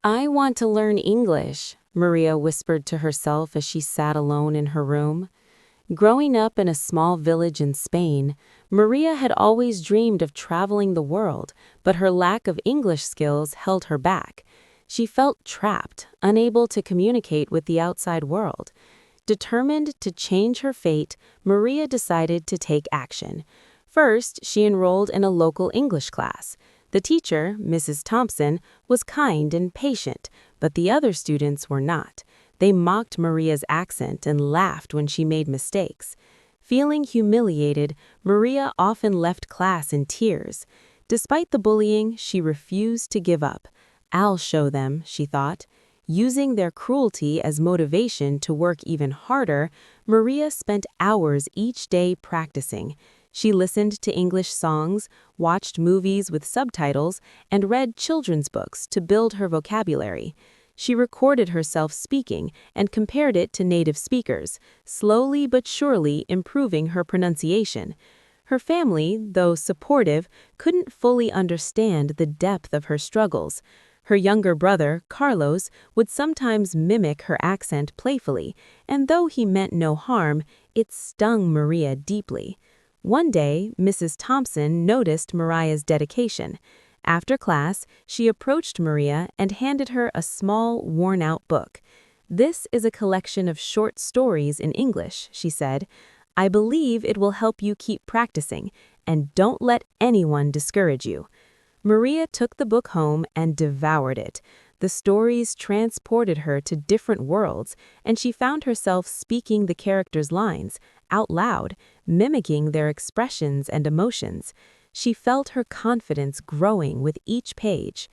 I want to learn English, Maria whispered to herself as she sat alone in her room. Growing up in a small village in Spain, Maria had always dreamed of traveling the world, but her lack of English skills held her back. She felt trapped, unable to communicate with the outside world. Determined to change her fate, Maria decided to take action. First, she enrolled in a local English class. The teacher, Mrs. Thompson, was kind and patient, but the other students were not. They mocked Maria's accent and laughed when she made mistakes. Feeling humiliated, Maria often left class in tears. Despite the bullying, she refused to give up. "I'll show them," she thought. Using their cruelty as motivation to work even harder, Maria spent hours each day practicing. She listened to English songs, watched movies with subtitles, and read children's books to build her vocabulary. She recorded herself speaking and compared it to native speakers, slowly but surely improving her pronunciation. Her family, though supportive, couldn't fully understand the depth of her struggles. Her younger brother, Carlos, would sometimes mimic her accent playfully, and though he meant no harm, it stung Maria deeply. One day, Mrs. Thompson noticed Maria's dedication. After class, she approached Maria and handed her a small, worn-out book. "This is a collection of short stories in English," she said. "I believe it will help you keep practicing, and don't let anyone discourage you." Maria took the book home and devoured it. The stories transported her to different worlds, and she found herself speaking the characters' lines out loud, mimicking their expressions and emotions. She felt her confidence growing with each page.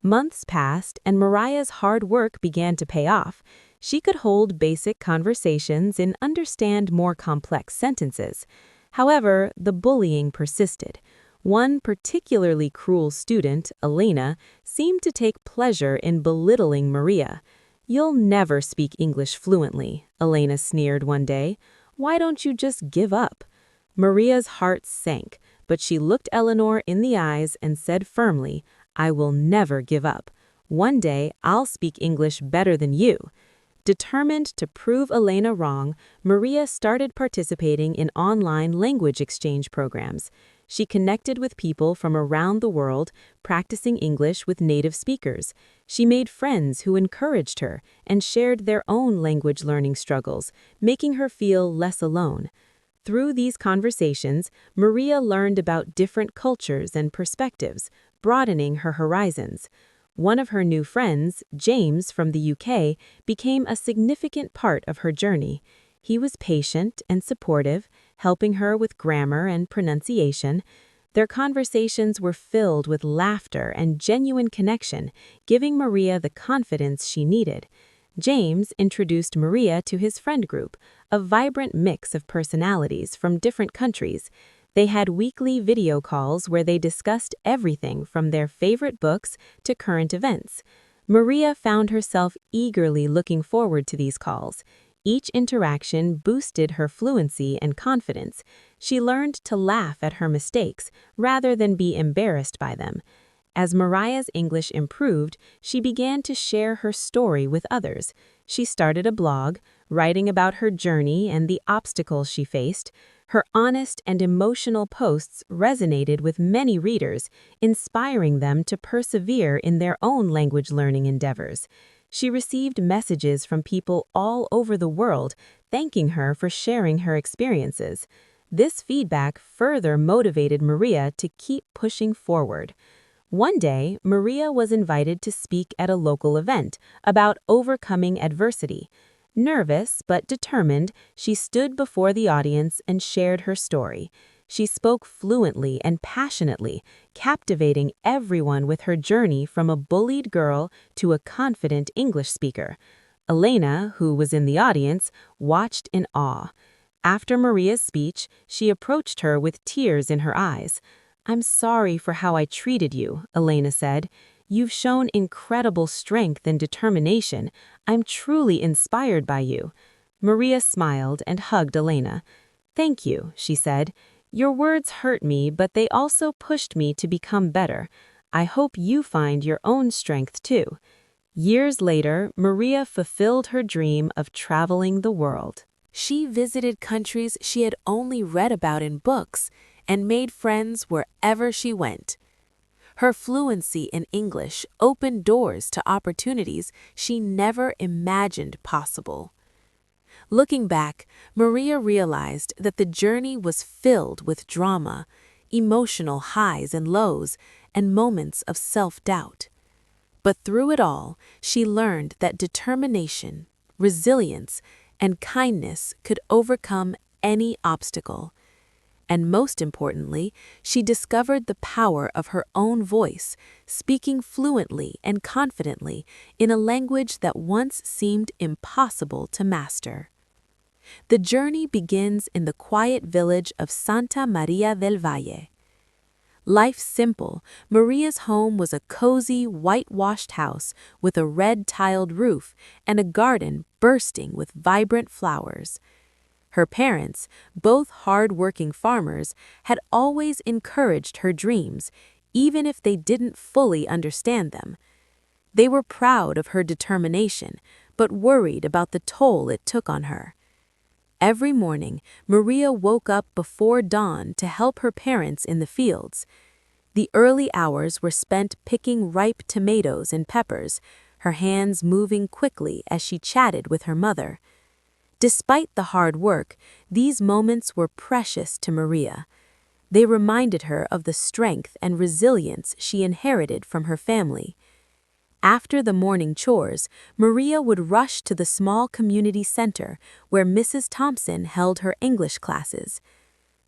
Months passed, and Maria's hard work began to pay off. She could hold basic conversations and understand more complex sentences. However, the bullying persisted. One particularly cruel student, Elena, seemed to take pleasure in belittling Maria. "You'll never speak English fluently," Elena sneered one day. "Why don't you just give up?" Maria's heart sank, but she looked Eleanor in the eyes and said firmly, "I will never give up. One day I'll speak English better than you." Determined to prove Elena wrong, Maria started participating in online language exchange programs. She connected with people from around the world, practicing English with native speakers. She made friends who encouraged her and shared their own language learning struggles, making her feel less alone. Through these conversations, Maria learned about different cultures and perspectives, broadening her horizons. One of her new friends, James from the UK, became a significant part of her journey. He was patient and supportive, helping her with grammar and pronunciation. Their conversations were filled with laughter and genuine connection, giving Maria the confidence she needed. James introduced Maria to his friend group, a vibrant mix of personalities from different countries. They had weekly video calls where they discussed everything from their favorite books to current events. Maria found herself eagerly looking forward to these calls. Each interaction boosted her fluency and confidence. She learned to laugh at her mistakes rather than be embarrassed by them. As Maria's English improved, she began to share her story with others. She started a blog, writing about her journey and the obstacles she faced. Her honest and emotional posts resonated with many readers, inspiring them to persevere in their own language learning endeavors. She received messages from people all over the world, thanking her for sharing her experiences. This feedback further motivated Maria to keep pushing forward. One day, Maria was invited to speak at a local event about overcoming adversity. Nervous but determined, she stood before the audience and shared her story. She spoke fluently and passionately, captivating everyone with her journey from a bullied girl to a confident English speaker. Elena, who was in the audience, watched in awe. After Maria's speech, she approached her with tears in her eyes. "I'm sorry for how I treated you," Elena said. "You've shown incredible strength and determination. I'm truly inspired by you." Maria smiled and hugged Elena. "Thank you," she said. "Your words hurt me, but they also pushed me to become better. I hope you find your own strength too." Years later, Maria fulfilled her dream of traveling the world. She visited countries she had only read about in books and made friends wherever she went. Her fluency in English opened doors to opportunities she never imagined possible. Looking back, Maria realized that the journey was filled with drama, emotional highs and lows, and moments of self-doubt. But through it all, she learned that determination, resilience, and kindness could overcome any obstacle. And most importantly, she discovered the power of her own voice, speaking fluently and confidently in a language that once seemed impossible to master. The journey begins in the quiet village of Santa Maria del Valle. Life simple, Maria's home was a cozy, whitewashed house with a red-tiled roof and a garden bursting with vibrant flowers. Her parents, both hard-working farmers, had always encouraged her dreams, even if they didn't fully understand them. They were proud of her determination, but worried about the toll it took on her. Every morning, Maria woke up before dawn to help her parents in the fields. The early hours were spent picking ripe tomatoes and peppers, her hands moving quickly as she chatted with her mother. Despite the hard work, these moments were precious to Maria. They reminded her of the strength and resilience she inherited from her family. After the morning chores, Maria would rush to the small community center where Mrs. Thompson held her English classes.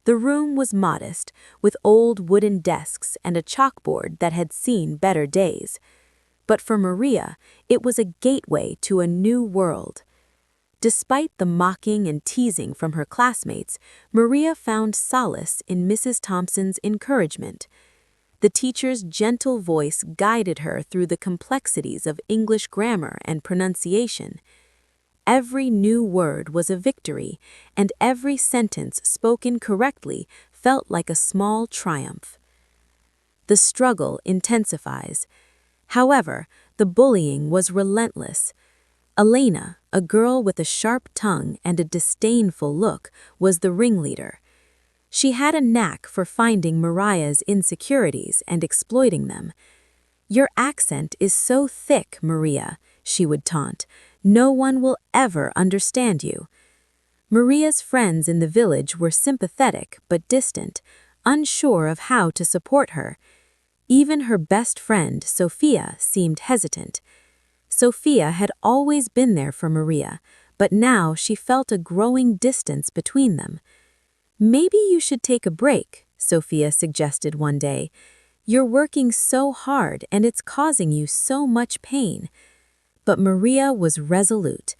The room was modest, with old wooden desks and a chalkboard that had seen better days. But for Maria, it was a gateway to a new world. Despite the mocking and teasing from her classmates, Maria found solace in Mrs. Thompson's encouragement. The teacher's gentle voice guided her through the complexities of English grammar and pronunciation. Every new word was a victory, and every sentence spoken correctly felt like a small triumph. The struggle intensifies. However, the bullying was relentless. Elena, a girl with a sharp tongue and a disdainful look, was the ringleader. She had a knack for finding Maria's insecurities and exploiting them. "Your accent is so thick, Maria," she would taunt. "No one will ever understand you." Maria's friends in the village were sympathetic but distant, unsure of how to support her. Even her best friend, Sophia, seemed hesitant. Sophia had always been there for Maria, but now she felt a growing distance between them. "Maybe you should take a break," Sophia suggested one day. "You're working so hard and it's causing you so much pain." But Maria was resolute.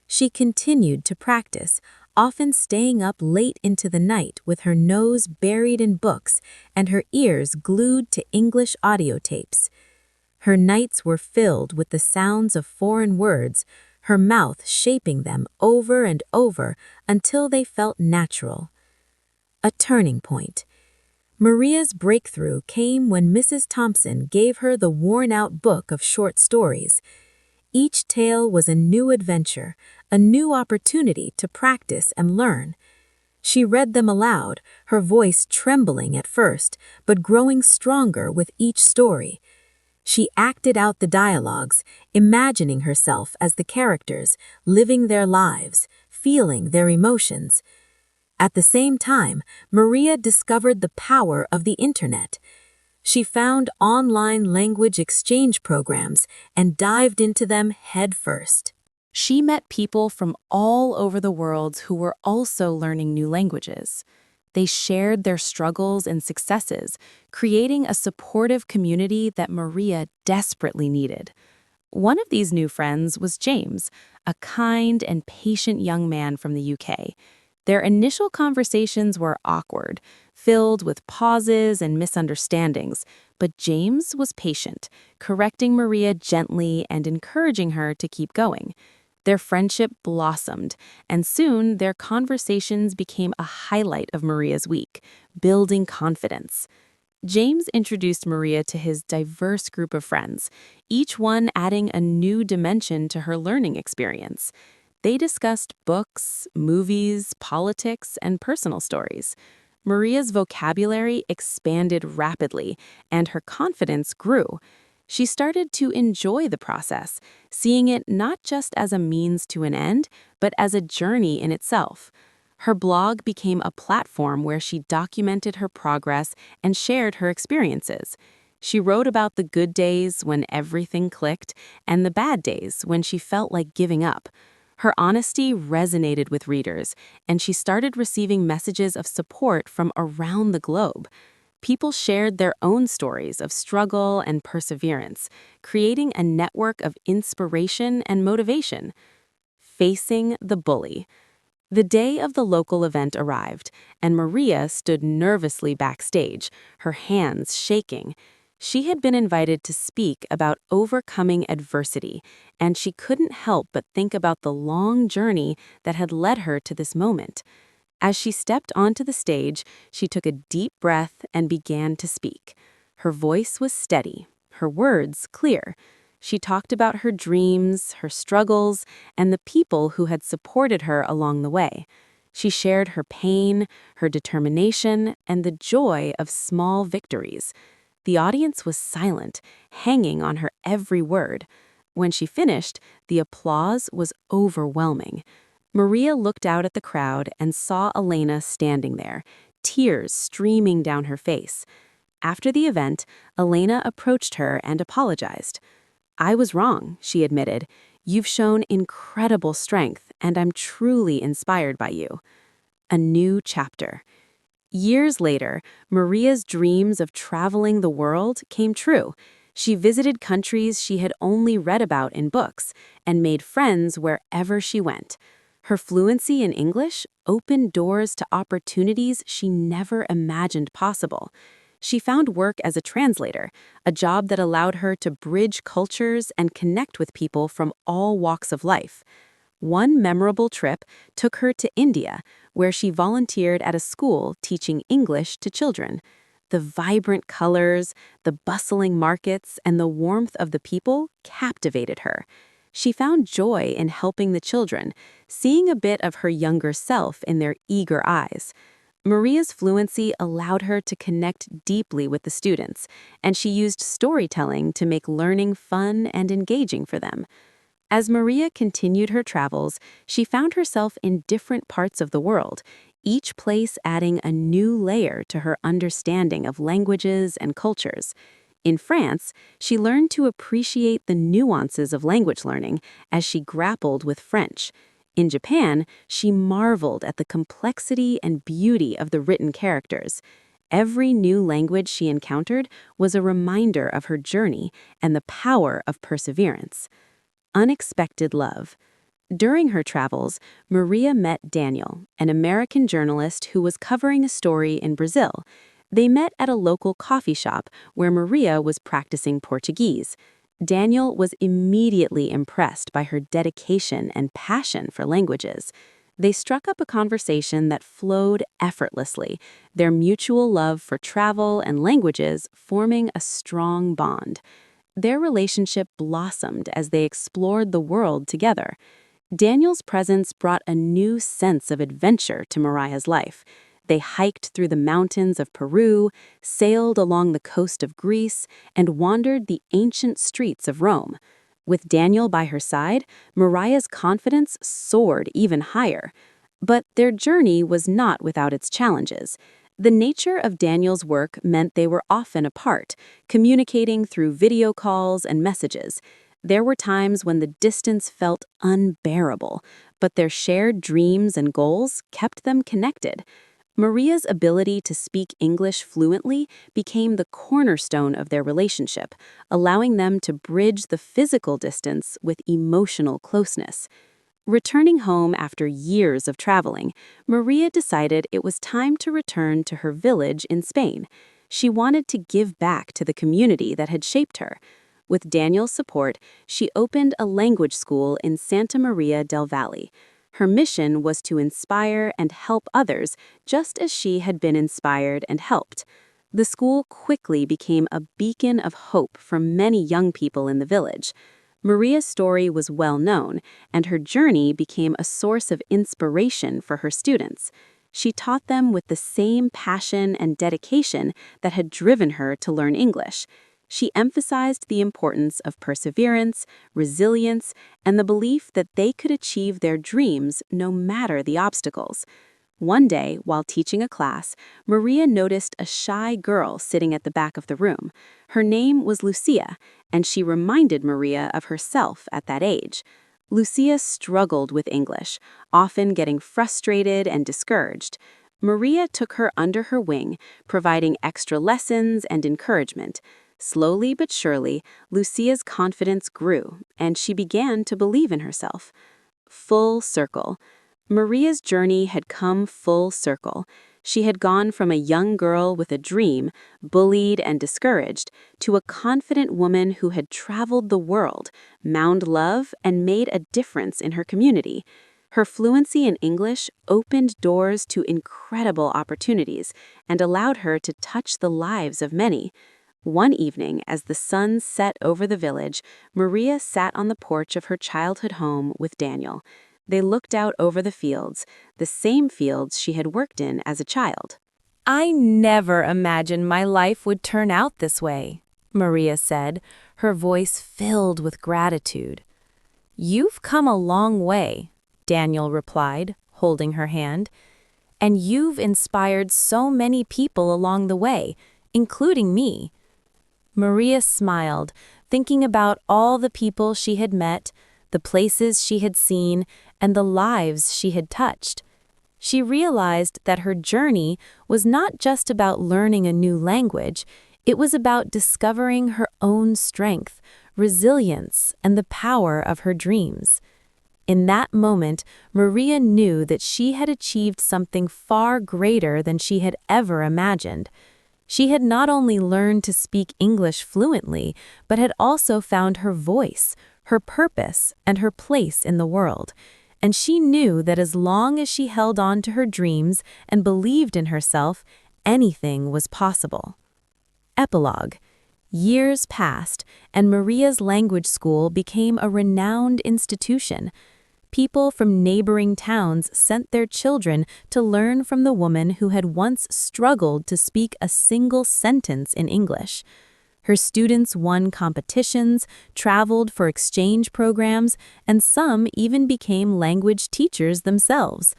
She continued to practice, often staying up late into the night with her nose buried in books and her ears glued to English audio tapes. Her nights were filled with the sounds of foreign words, her mouth shaping them over and over until they felt natural. A turning point. Maria's breakthrough came when Mrs. Thompson gave her the worn-out book of short stories. Each tale was a new adventure, a new opportunity to practice and learn. She read them aloud, her voice trembling at first, but growing stronger with each story. She acted out the dialogues, imagining herself as the characters, living their lives, feeling their emotions. At the same time, Maria discovered the power of the internet. She found online language exchange programs and dived into them headfirst. She met people from all over the world who were also learning new languages. They shared their struggles and successes, creating a supportive community that Maria desperately needed. One of these new friends was James, a kind and patient young man from the UK. Their initial conversations were awkward, filled with pauses and misunderstandings, but James was patient, correcting Maria gently and encouraging her to keep going. Their friendship blossomed, and soon their conversations became a highlight of Maria's week, building confidence. James introduced Maria to his diverse group of friends, each one adding a new dimension to her learning experience. They discussed books, movies, politics, and personal stories. Maria's vocabulary expanded rapidly, and her confidence grew. She started to enjoy the process, seeing it not just as a means to an end, but as a journey in itself. Her blog became a platform where she documented her progress and shared her experiences. She wrote about the good days when everything clicked and the bad days when she felt like giving up. Her honesty resonated with readers, and she started receiving messages of support from around the globe. People shared their own stories of struggle and perseverance, creating a network of inspiration and motivation. Facing the bully. The day of the local event arrived, and Maria stood nervously backstage, her hands shaking. She had been invited to speak about overcoming adversity, and she couldn't help but think about the long journey that had led her to this moment. As she stepped onto the stage, she took a deep breath and began to speak. Her voice was steady, her words clear. She talked about her dreams, her struggles, and the people who had supported her along the way. She shared her pain, her determination, and the joy of small victories. The audience was silent, hanging on her every word. When she finished, the applause was overwhelming. Maria looked out at the crowd and saw Elena standing there, tears streaming down her face. After the event, Elena approached her and apologized. "I was wrong," she admitted. "You've shown incredible strength, and I'm truly inspired by you." A new chapter. Years later, Maria's dreams of traveling the world came true. She visited countries she had only read about in books and made friends wherever she went. Her fluency in English opened doors to opportunities she never imagined possible. She found work as a translator, a job that allowed her to bridge cultures and connect with people from all walks of life. One memorable trip took her to India, where she volunteered at a school teaching English to children. The vibrant colors, the bustling markets, and the warmth of the people captivated her. She found joy in helping the children, seeing a bit of her younger self in their eager eyes. Maria's fluency allowed her to connect deeply with the students, and she used storytelling to make learning fun and engaging for them. As Maria continued her travels, she found herself in different parts of the world, each place adding a new layer to her understanding of languages and cultures. In France, she learned to appreciate the nuances of language learning as she grappled with French. In Japan, she marveled at the complexity and beauty of the written characters. Every new language she encountered was a reminder of her journey and the power of perseverance. Unexpected love. During her travels, Maria met Daniel, an American journalist who was covering a story in Brazil. They met at a local coffee shop where Maria was practicing Portuguese. Daniel was immediately impressed by her dedication and passion for languages. They struck up a conversation that flowed effortlessly, their mutual love for travel and languages forming a strong bond. Their relationship blossomed as they explored the world together. Daniel's presence brought a new sense of adventure to Maria's life. They hiked through the mountains of Peru, sailed along the coast of Greece, and wandered the ancient streets of Rome. With Daniel by her side, Maria's confidence soared even higher. But their journey was not without its challenges. The nature of Daniel's work meant they were often apart, communicating through video calls and messages. There were times when the distance felt unbearable, but their shared dreams and goals kept them connected. Maria's ability to speak English fluently became the cornerstone of their relationship, allowing them to bridge the physical distance with emotional closeness. Returning home after years of traveling, Maria decided it was time to return to her village in Spain. She wanted to give back to the community that had shaped her. With Daniel's support, she opened a language school in Santa Maria del Valle. Her mission was to inspire and help others, just as she had been inspired and helped. The school quickly became a beacon of hope for many young people in the village. Maria's story was well known, and her journey became a source of inspiration for her students. She taught them with the same passion and dedication that had driven her to learn English. She emphasized the importance of perseverance, resilience, and the belief that they could achieve their dreams no matter the obstacles. One day, while teaching a class, Maria noticed a shy girl sitting at the back of the room. Her name was Lucia, and she reminded Maria of herself at that age. Lucia struggled with English, often getting frustrated and discouraged. Maria took her under her wing, providing extra lessons and encouragement. Slowly but surely, Lucia's confidence grew, and she began to believe in herself. Full circle. Maria's journey had come full circle. She had gone from a young girl with a dream, bullied and discouraged, to a confident woman who had traveled the world, mound love, and made a difference in her community. Her fluency in English opened doors to incredible opportunities and allowed her to touch the lives of many. One evening, as the sun set over the village, Maria sat on the porch of her childhood home with Daniel. They looked out over the fields, the same fields she had worked in as a child. "I never imagined my life would turn out this way," Maria said, her voice filled with gratitude. "You've come a long way," Daniel replied, holding her hand. "And you've inspired so many people along the way, including me." Maria smiled, thinking about all the people she had met, the places she had seen, and the lives she had touched. She realized that her journey was not just about learning a new language, it was about discovering her own strength, resilience, and the power of her dreams. In that moment, Maria knew that she had achieved something far greater than she had ever imagined. She had not only learned to speak English fluently, but had also found her voice, her purpose, and her place in the world. And she knew that as long as she held on to her dreams and believed in herself, anything was possible. Epilogue. Years passed, and Maria's language school became a renowned institution. People from neighboring towns sent their children to learn from the woman who had once struggled to speak a single sentence in English. Her students won competitions, traveled for exchange programs, and some even became language teachers themselves.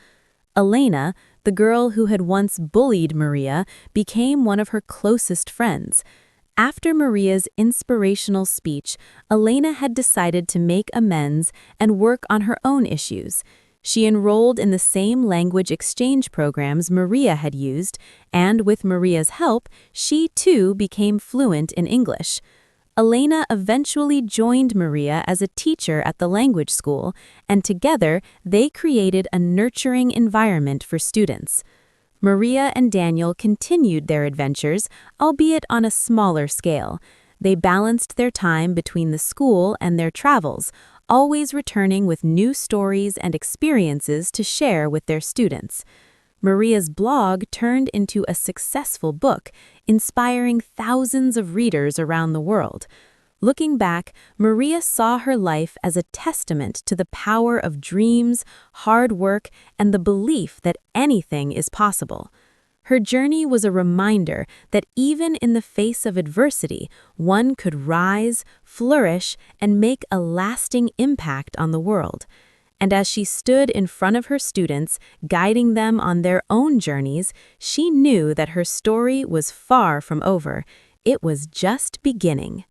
Elena, the girl who had once bullied Maria, became one of her closest friends. After Maria's inspirational speech, Elena had decided to make amends and work on her own issues. She enrolled in the same language exchange programs Maria had used, and with Maria's help, she too became fluent in English. Elena eventually joined Maria as a teacher at the language school, and together they created a nurturing environment for students. Maria and Daniel continued their adventures, albeit on a smaller scale. They balanced their time between the school and their travels, always returning with new stories and experiences to share with their students. Maria's blog turned into a successful book, inspiring thousands of readers around the world. Looking back, Maria saw her life as a testament to the power of dreams, hard work, and the belief that anything is possible. Her journey was a reminder that even in the face of adversity, one could rise, flourish, and make a lasting impact on the world. And as she stood in front of her students, guiding them on their own journeys, she knew that her story was far from over. It was just beginning.